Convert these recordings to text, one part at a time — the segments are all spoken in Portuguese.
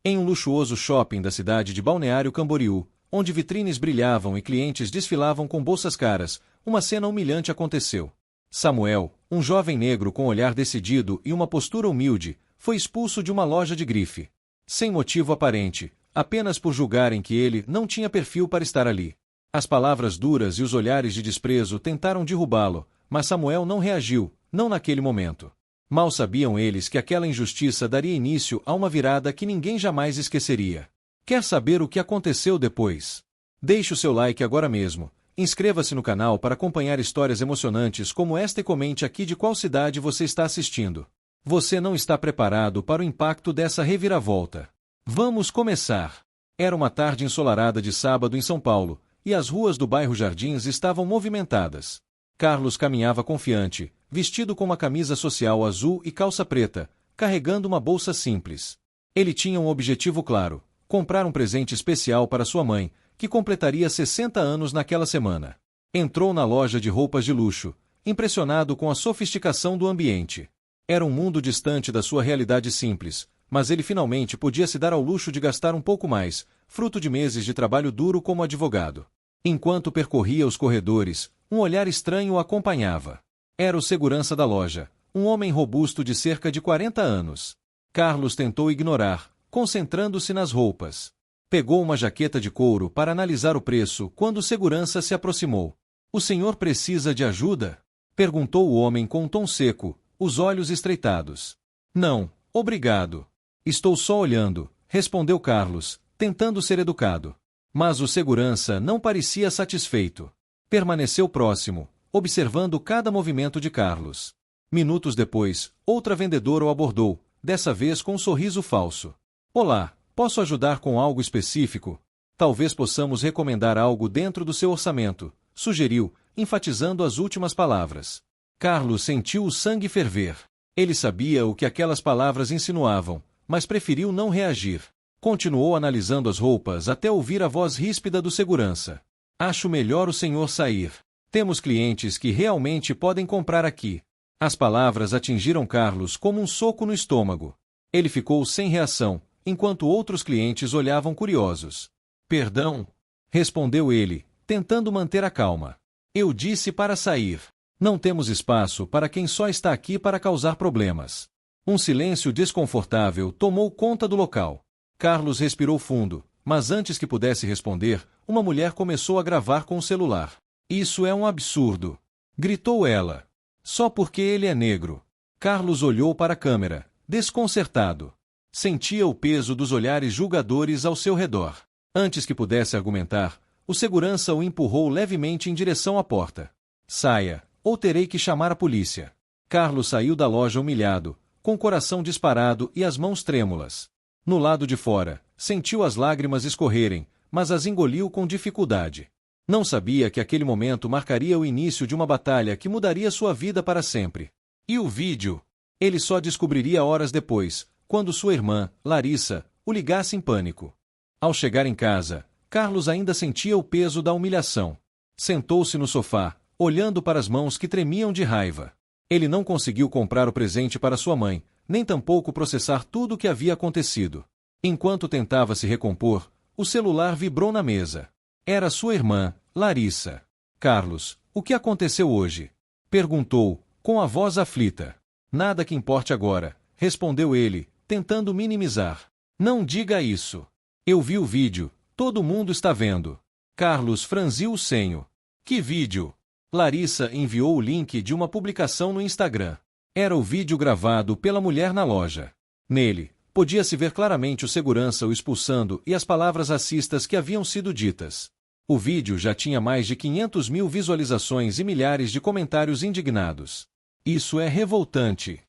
Em um luxuoso shopping da cidade de Balneário Camboriú, onde vitrines brilhavam e clientes desfilavam com bolsas caras, uma cena humilhante aconteceu. Samuel, um jovem negro com olhar decidido e uma postura humilde, foi expulso de uma loja de grife. Sem motivo aparente, apenas por julgarem que ele não tinha perfil para estar ali. As palavras duras e os olhares de desprezo tentaram derrubá-lo, mas Samuel não reagiu, não naquele momento. Mal sabiam eles que aquela injustiça daria início a uma virada que ninguém jamais esqueceria. Quer saber o que aconteceu depois? Deixe o seu like agora mesmo, inscreva-se no canal para acompanhar histórias emocionantes como esta e comente aqui de qual cidade você está assistindo. Você não está preparado para o impacto dessa reviravolta. Vamos começar! Era uma tarde ensolarada de sábado em São Paulo, e as ruas do bairro Jardins estavam movimentadas. Carlos caminhava confiante, vestido com uma camisa social azul e calça preta, carregando uma bolsa simples. Ele tinha um objetivo claro: comprar um presente especial para sua mãe, que completaria 60 anos naquela semana. Entrou na loja de roupas de luxo, impressionado com a sofisticação do ambiente. Era um mundo distante da sua realidade simples, mas ele finalmente podia se dar ao luxo de gastar um pouco mais, fruto de meses de trabalho duro como advogado. Enquanto percorria os corredores, um olhar estranho o acompanhava. Era o segurança da loja, um homem robusto de cerca de 40 anos. Carlos tentou ignorar, concentrando-se nas roupas. Pegou uma jaqueta de couro para analisar o preço quando o segurança se aproximou. "O senhor precisa de ajuda?" perguntou o homem com um tom seco, os olhos estreitados. "Não, obrigado. Estou só olhando", respondeu Carlos, tentando ser educado. Mas o segurança não parecia satisfeito. Permaneceu próximo, observando cada movimento de Carlos. Minutos depois, outra vendedora o abordou, dessa vez com um sorriso falso. "Olá, posso ajudar com algo específico? Talvez possamos recomendar algo dentro do seu orçamento", sugeriu, enfatizando as últimas palavras. Carlos sentiu o sangue ferver. Ele sabia o que aquelas palavras insinuavam, mas preferiu não reagir. Continuou analisando as roupas até ouvir a voz ríspida do segurança. "Acho melhor o senhor sair. Temos clientes que realmente podem comprar aqui." As palavras atingiram Carlos como um soco no estômago. Ele ficou sem reação, enquanto outros clientes olhavam curiosos. "Perdão?" respondeu ele, tentando manter a calma. "Eu disse para sair. Não temos espaço para quem só está aqui para causar problemas." Um silêncio desconfortável tomou conta do local. Carlos respirou fundo, mas antes que pudesse responder, uma mulher começou a gravar com o celular. "Isso é um absurdo!" gritou ela. "Só porque ele é negro." Carlos olhou para a câmera, desconcertado. Sentia o peso dos olhares julgadores ao seu redor. Antes que pudesse argumentar, o segurança o empurrou levemente em direção à porta. "Saia, ou terei que chamar a polícia." Carlos saiu da loja humilhado, com o coração disparado e as mãos trêmulas. No lado de fora, sentiu as lágrimas escorrerem, mas as engoliu com dificuldade. Não sabia que aquele momento marcaria o início de uma batalha que mudaria sua vida para sempre. E o vídeo? Ele só descobriria horas depois, quando sua irmã, Larissa, o ligasse em pânico. Ao chegar em casa, Carlos ainda sentia o peso da humilhação. Sentou-se no sofá, olhando para as mãos que tremiam de raiva. Ele não conseguiu comprar o presente para sua mãe, nem tampouco processar tudo o que havia acontecido. Enquanto tentava se recompor, o celular vibrou na mesa. Era sua irmã, Larissa. "Carlos, o que aconteceu hoje?" perguntou, com a voz aflita. "Nada que importe agora", respondeu ele, tentando minimizar. "Não diga isso. Eu vi o vídeo, todo mundo está vendo." Carlos franziu o senho. "Que vídeo?" Larissa enviou o link de uma publicação no Instagram. Era o vídeo gravado pela mulher na loja. Nele, podia-se ver claramente o segurança o expulsando e as palavras racistas que haviam sido ditas. O vídeo já tinha mais de 500 mil visualizações e milhares de comentários indignados. "Isso é revoltante.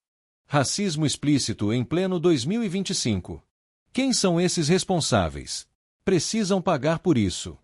Racismo explícito em pleno 2025. Quem são esses responsáveis? Precisam pagar por isso."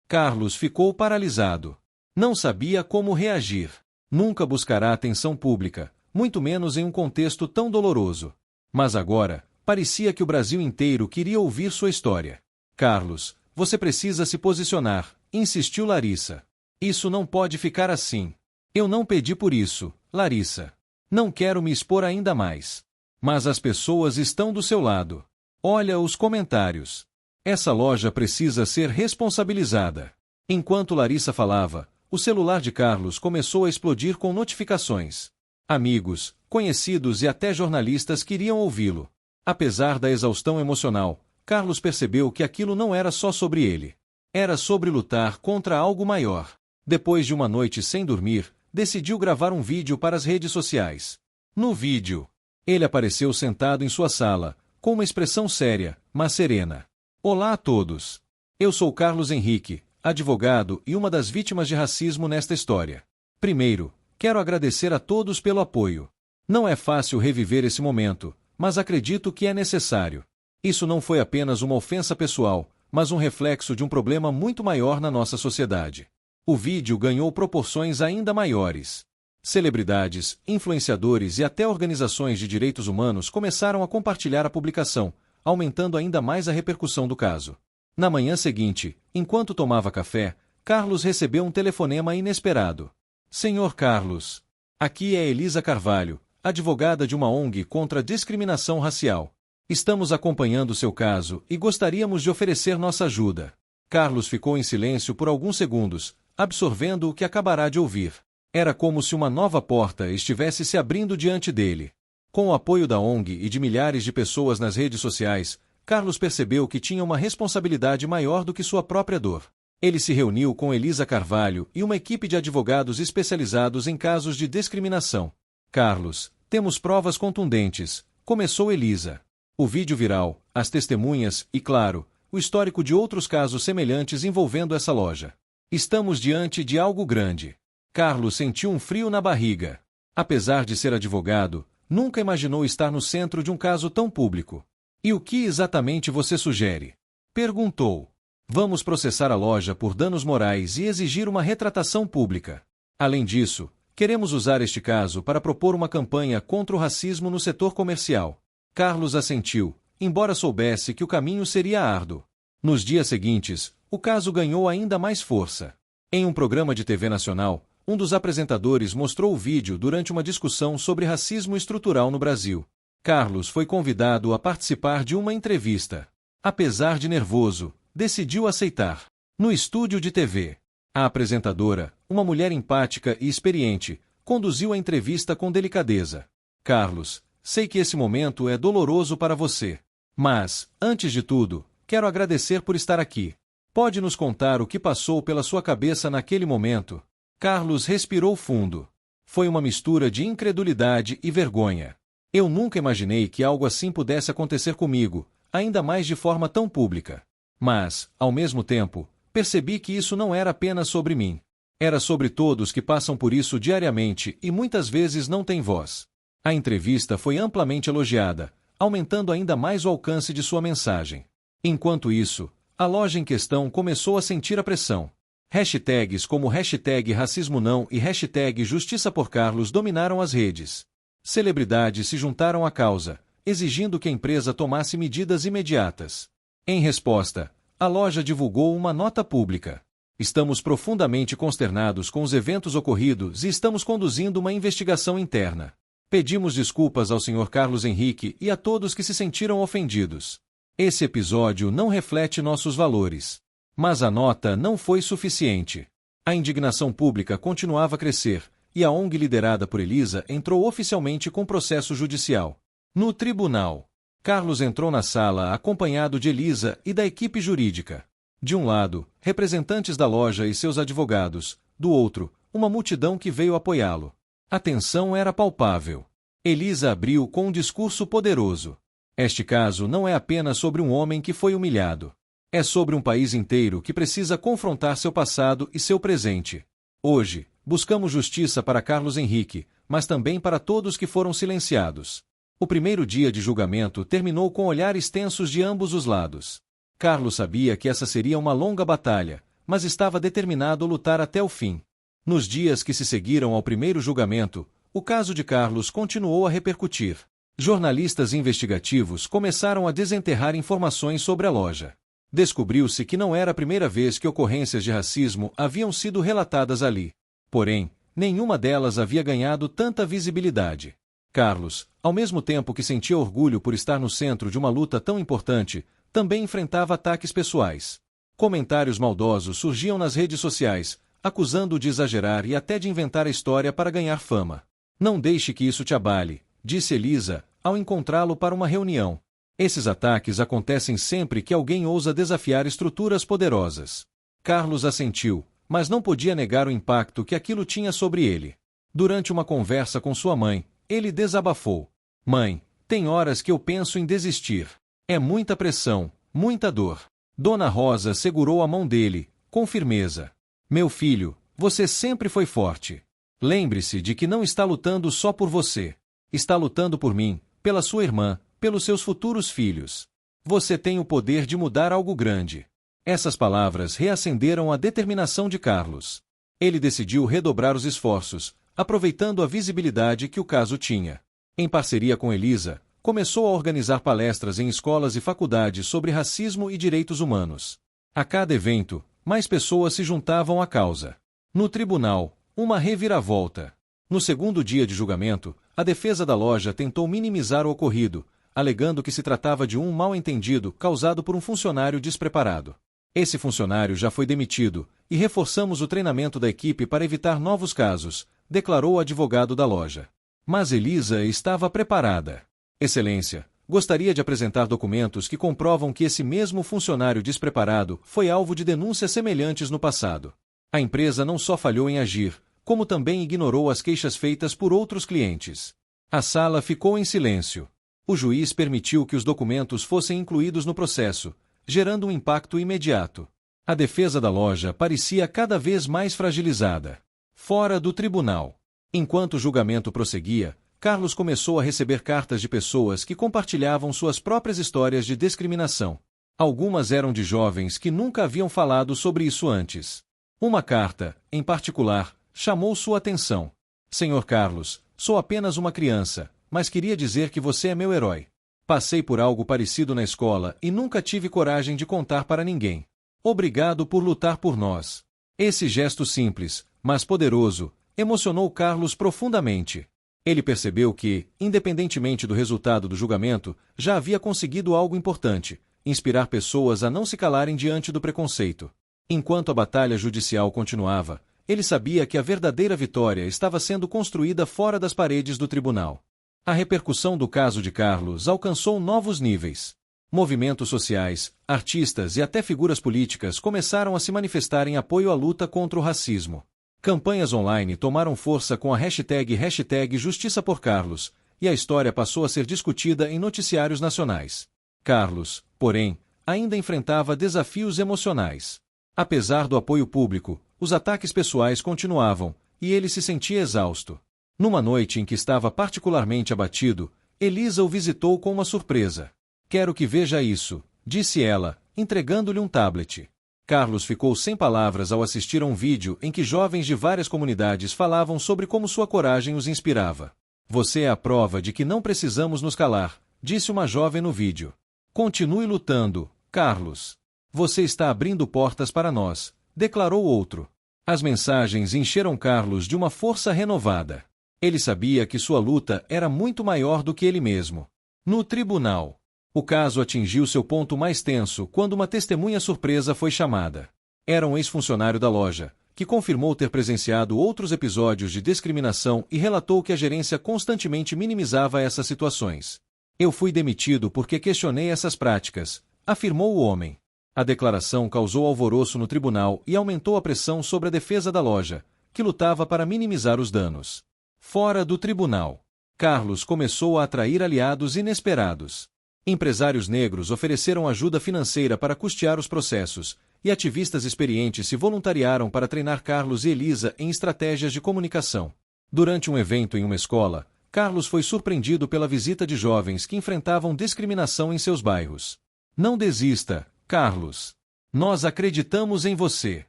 Carlos ficou paralisado. Não sabia como reagir. Nunca buscará atenção pública, muito menos em um contexto tão doloroso. Mas agora, parecia que o Brasil inteiro queria ouvir sua história. "Carlos, você precisa se posicionar", insistiu Larissa. "Isso não pode ficar assim." "Eu não pedi por isso, Larissa. Não quero me expor ainda mais. Mas as pessoas estão do seu lado." Olha os comentários. Essa loja precisa ser responsabilizada. Enquanto Larissa falava, o celular de Carlos começou a explodir com notificações. Amigos, conhecidos e até jornalistas queriam ouvi-lo. Apesar da exaustão emocional, Carlos percebeu que aquilo não era só sobre ele. Era sobre lutar contra algo maior. Depois de uma noite sem dormir, decidiu gravar um vídeo para as redes sociais. No vídeo, ele apareceu sentado em sua sala, com uma expressão séria, mas serena. Olá a todos. Eu sou Carlos Henrique, advogado e uma das vítimas de racismo nesta história. Primeiro, quero agradecer a todos pelo apoio. Não é fácil reviver esse momento, mas acredito que é necessário. Isso não foi apenas uma ofensa pessoal, mas um reflexo de um problema muito maior na nossa sociedade. O vídeo ganhou proporções ainda maiores. Celebridades, influenciadores e até organizações de direitos humanos começaram a compartilhar a publicação, aumentando ainda mais a repercussão do caso. Na manhã seguinte, enquanto tomava café, Carlos recebeu um telefonema inesperado. Senhor Carlos, aqui é Elisa Carvalho, advogada de uma ONG contra a discriminação racial. Estamos acompanhando seu caso e gostaríamos de oferecer nossa ajuda. Carlos ficou em silêncio por alguns segundos, absorvendo o que acabará de ouvir. Era como se uma nova porta estivesse se abrindo diante dele. Com o apoio da ONG e de milhares de pessoas nas redes sociais, Carlos percebeu que tinha uma responsabilidade maior do que sua própria dor. Ele se reuniu com Elisa Carvalho e uma equipe de advogados especializados em casos de discriminação. Carlos, temos provas contundentes, começou Elisa. O vídeo viral, as testemunhas e, claro, o histórico de outros casos semelhantes envolvendo essa loja. Estamos diante de algo grande. Carlos sentiu um frio na barriga. Apesar de ser advogado, nunca imaginou estar no centro de um caso tão público. E o que exatamente você sugere? Perguntou. Vamos processar a loja por danos morais e exigir uma retratação pública. Além disso, queremos usar este caso para propor uma campanha contra o racismo no setor comercial. Carlos assentiu, embora soubesse que o caminho seria árduo. Nos dias seguintes, o caso ganhou ainda mais força. Em um programa de TV nacional, um dos apresentadores mostrou o vídeo durante uma discussão sobre racismo estrutural no Brasil. Carlos foi convidado a participar de uma entrevista. Apesar de nervoso, decidiu aceitar. No estúdio de TV, a apresentadora, uma mulher empática e experiente, conduziu a entrevista com delicadeza. Carlos, sei que esse momento é doloroso para você. Mas, antes de tudo, quero agradecer por estar aqui. Pode nos contar o que passou pela sua cabeça naquele momento? Carlos respirou fundo. Foi uma mistura de incredulidade e vergonha. Eu nunca imaginei que algo assim pudesse acontecer comigo, ainda mais de forma tão pública. Mas, ao mesmo tempo, percebi que isso não era apenas sobre mim. Era sobre todos que passam por isso diariamente e muitas vezes não têm voz. A entrevista foi amplamente elogiada, aumentando ainda mais o alcance de sua mensagem. Enquanto isso, a loja em questão começou a sentir a pressão. Hashtags como #RacismoNão e #JustiçaPorCarlos dominaram as redes. Celebridades se juntaram à causa, exigindo que a empresa tomasse medidas imediatas. Em resposta, a loja divulgou uma nota pública. Estamos profundamente consternados com os eventos ocorridos e estamos conduzindo uma investigação interna. Pedimos desculpas ao Sr. Carlos Henrique e a todos que se sentiram ofendidos. Esse episódio não reflete nossos valores. Mas a nota não foi suficiente. A indignação pública continuava a crescer, e a ONG liderada por Elisa entrou oficialmente com processo judicial. No tribunal, Carlos entrou na sala acompanhado de Elisa e da equipe jurídica. De um lado, representantes da loja e seus advogados, do outro, uma multidão que veio apoiá-lo. A tensão era palpável. Elisa abriu com um discurso poderoso. Este caso não é apenas sobre um homem que foi humilhado. É sobre um país inteiro que precisa confrontar seu passado e seu presente. Hoje, buscamos justiça para Carlos Henrique, mas também para todos que foram silenciados. O primeiro dia de julgamento terminou com olhares tensos de ambos os lados. Carlos sabia que essa seria uma longa batalha, mas estava determinado a lutar até o fim. Nos dias que se seguiram ao primeiro julgamento, o caso de Carlos continuou a repercutir. Jornalistas investigativos começaram a desenterrar informações sobre a loja. Descobriu-se que não era a primeira vez que ocorrências de racismo haviam sido relatadas ali. Porém, nenhuma delas havia ganhado tanta visibilidade. Carlos, ao mesmo tempo que sentia orgulho por estar no centro de uma luta tão importante, também enfrentava ataques pessoais. Comentários maldosos surgiam nas redes sociais, acusando-o de exagerar e até de inventar a história para ganhar fama. Não deixe que isso te abale, disse Elisa, ao encontrá-lo para uma reunião. Esses ataques acontecem sempre que alguém ousa desafiar estruturas poderosas. Carlos assentiu, mas não podia negar o impacto que aquilo tinha sobre ele. Durante uma conversa com sua mãe, ele desabafou. Mãe, tem horas que eu penso em desistir. É muita pressão, muita dor. Dona Rosa segurou a mão dele, com firmeza. Meu filho, você sempre foi forte. Lembre-se de que não está lutando só por você. Está lutando por mim, pela sua irmã, pelos seus futuros filhos. Você tem o poder de mudar algo grande. Essas palavras reacenderam a determinação de Carlos. Ele decidiu redobrar os esforços, aproveitando a visibilidade que o caso tinha. Em parceria com Elisa, começou a organizar palestras em escolas e faculdades sobre racismo e direitos humanos. A cada evento, mais pessoas se juntavam à causa. No tribunal, uma reviravolta. No segundo dia de julgamento, a defesa da loja tentou minimizar o ocorrido, alegando que se tratava de um mal-entendido causado por um funcionário despreparado. Esse funcionário já foi demitido, e reforçamos o treinamento da equipe para evitar novos casos, declarou o advogado da loja. Mas Elisa estava preparada. Excelência, gostaria de apresentar documentos que comprovam que esse mesmo funcionário despreparado foi alvo de denúncias semelhantes no passado. A empresa não só falhou em agir, como também ignorou as queixas feitas por outros clientes. A sala ficou em silêncio. O juiz permitiu que os documentos fossem incluídos no processo, gerando um impacto imediato. A defesa da loja parecia cada vez mais fragilizada. Fora do tribunal. Enquanto o julgamento prosseguia, Carlos começou a receber cartas de pessoas que compartilhavam suas próprias histórias de discriminação. Algumas eram de jovens que nunca haviam falado sobre isso antes. Uma carta, em particular, chamou sua atenção. Senhor Carlos, sou apenas uma criança, mas queria dizer que você é meu herói. Passei por algo parecido na escola e nunca tive coragem de contar para ninguém. Obrigado por lutar por nós. Esse gesto simples, mas poderoso, emocionou Carlos profundamente. Ele percebeu que, independentemente do resultado do julgamento, já havia conseguido algo importante: inspirar pessoas a não se calarem diante do preconceito. Enquanto a batalha judicial continuava, ele sabia que a verdadeira vitória estava sendo construída fora das paredes do tribunal. A repercussão do caso de Carlos alcançou novos níveis. Movimentos sociais, artistas e até figuras políticas começaram a se manifestar em apoio à luta contra o racismo. Campanhas online tomaram força com a hashtag Justiça por Carlos, e a história passou a ser discutida em noticiários nacionais. Carlos, porém, ainda enfrentava desafios emocionais. Apesar do apoio público, os ataques pessoais continuavam, e ele se sentia exausto. Numa noite em que estava particularmente abatido, Elisa o visitou com uma surpresa. Quero que veja isso, disse ela, entregando-lhe um tablet. Carlos ficou sem palavras ao assistir a um vídeo em que jovens de várias comunidades falavam sobre como sua coragem os inspirava. Você é a prova de que não precisamos nos calar, disse uma jovem no vídeo. Continue lutando, Carlos. Você está abrindo portas para nós, declarou outro. As mensagens encheram Carlos de uma força renovada. Ele sabia que sua luta era muito maior do que ele mesmo. No tribunal, o caso atingiu seu ponto mais tenso quando uma testemunha surpresa foi chamada. Era um ex-funcionário da loja, que confirmou ter presenciado outros episódios de discriminação e relatou que a gerência constantemente minimizava essas situações. Eu fui demitido porque questionei essas práticas, afirmou o homem. A declaração causou alvoroço no tribunal e aumentou a pressão sobre a defesa da loja, que lutava para minimizar os danos. Fora do tribunal, Carlos começou a atrair aliados inesperados. Empresários negros ofereceram ajuda financeira para custear os processos, e ativistas experientes se voluntariaram para treinar Carlos e Elisa em estratégias de comunicação. Durante um evento em uma escola, Carlos foi surpreendido pela visita de jovens que enfrentavam discriminação em seus bairros. Não desista, Carlos. Nós acreditamos em você,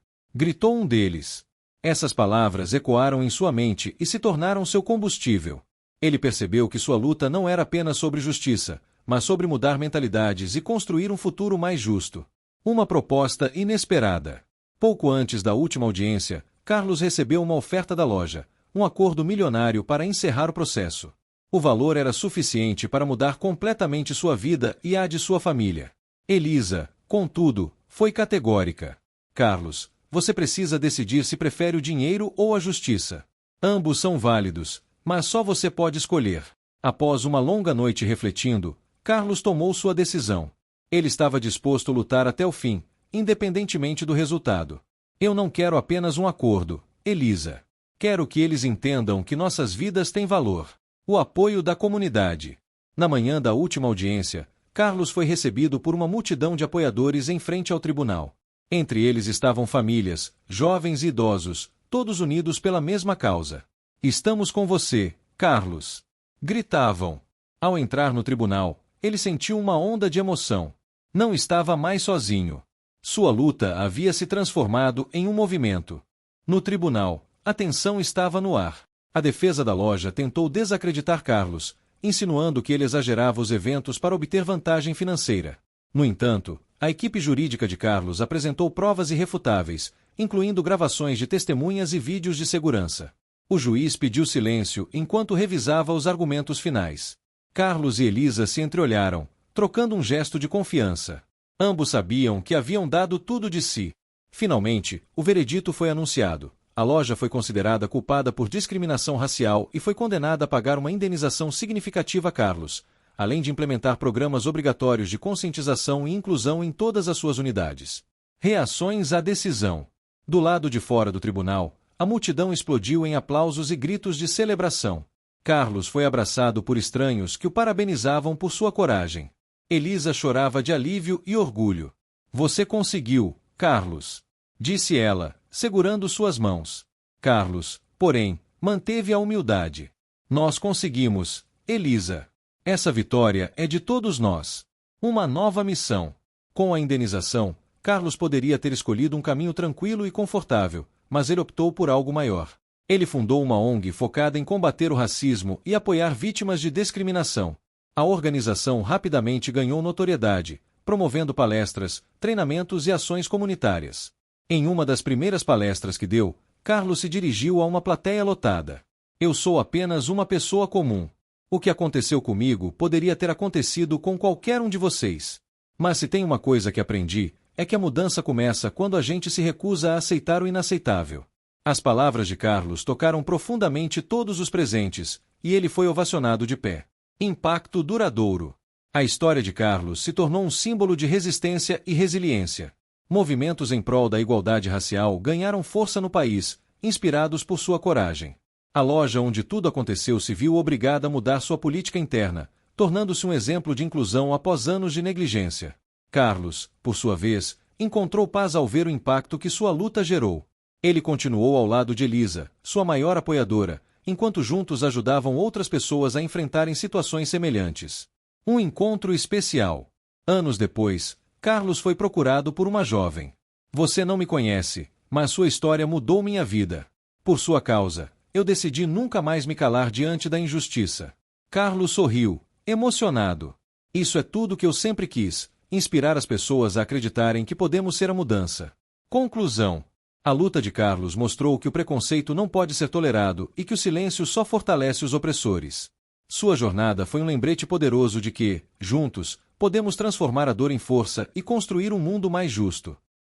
gritou um deles. Essas palavras ecoaram em sua mente e se tornaram seu combustível. Ele percebeu que sua luta não era apenas sobre justiça, mas sobre mudar mentalidades e construir um futuro mais justo. Uma proposta inesperada. Pouco antes da última audiência, Carlos recebeu uma oferta da loja, um acordo milionário para encerrar o processo. O valor era suficiente para mudar completamente sua vida e a de sua família. Elisa, contudo, foi categórica. Carlos, você precisa decidir se prefere o dinheiro ou a justiça. Ambos são válidos, mas só você pode escolher. Após uma longa noite refletindo, Carlos tomou sua decisão. Ele estava disposto a lutar até o fim, independentemente do resultado. Eu não quero apenas um acordo, Elisa. Quero que eles entendam que nossas vidas têm valor. O apoio da comunidade. Na manhã da última audiência, Carlos foi recebido por uma multidão de apoiadores em frente ao tribunal. Entre eles estavam famílias, jovens e idosos, todos unidos pela mesma causa. Estamos com você, Carlos. Gritavam. Ao entrar no tribunal, ele sentiu uma onda de emoção. Não estava mais sozinho. Sua luta havia se transformado em um movimento. No tribunal, a tensão estava no ar. A defesa da loja tentou desacreditar Carlos, insinuando que ele exagerava os eventos para obter vantagem financeira. No entanto, a equipe jurídica de Carlos apresentou provas irrefutáveis, incluindo gravações de testemunhas e vídeos de segurança. O juiz pediu silêncio enquanto revisava os argumentos finais. Carlos e Elisa se entreolharam, trocando um gesto de confiança. Ambos sabiam que haviam dado tudo de si. Finalmente, o veredito foi anunciado. A loja foi considerada culpada por discriminação racial e foi condenada a pagar uma indenização significativa a Carlos, além de implementar programas obrigatórios de conscientização e inclusão em todas as suas unidades. Reações à decisão. Do lado de fora do tribunal, a multidão explodiu em aplausos e gritos de celebração. Carlos foi abraçado por estranhos que o parabenizavam por sua coragem. Elisa chorava de alívio e orgulho. Você conseguiu, Carlos, disse ela, segurando suas mãos. Carlos, porém, manteve a humildade. Nós conseguimos, Elisa. Essa vitória é de todos nós. Uma nova missão. Com a indenização, Carlos poderia ter escolhido um caminho tranquilo e confortável, mas ele optou por algo maior. Ele fundou uma ONG focada em combater o racismo e apoiar vítimas de discriminação. A organização rapidamente ganhou notoriedade, promovendo palestras, treinamentos e ações comunitárias. Em uma das primeiras palestras que deu, Carlos se dirigiu a uma plateia lotada. Eu sou apenas uma pessoa comum. O que aconteceu comigo poderia ter acontecido com qualquer um de vocês. Mas se tem uma coisa que aprendi, é que a mudança começa quando a gente se recusa a aceitar o inaceitável. As palavras de Carlos tocaram profundamente todos os presentes, e ele foi ovacionado de pé. Impacto duradouro. A história de Carlos se tornou um símbolo de resistência e resiliência. Movimentos em prol da igualdade racial ganharam força no país, inspirados por sua coragem. A loja onde tudo aconteceu se viu obrigada a mudar sua política interna, tornando-se um exemplo de inclusão após anos de negligência. Carlos, por sua vez, encontrou paz ao ver o impacto que sua luta gerou. Ele continuou ao lado de Elisa, sua maior apoiadora, enquanto juntos ajudavam outras pessoas a enfrentarem situações semelhantes. Um encontro especial. Anos depois, Carlos foi procurado por uma jovem. Você não me conhece, mas sua história mudou minha vida. Por sua causa, eu decidi nunca mais me calar diante da injustiça. Carlos sorriu, emocionado. Isso é tudo que eu sempre quis, inspirar as pessoas a acreditarem que podemos ser a mudança. Conclusão. A luta de Carlos mostrou que o preconceito não pode ser tolerado e que o silêncio só fortalece os opressores. Sua jornada foi um lembrete poderoso de que, juntos, podemos transformar a dor em força e construir um mundo mais justo.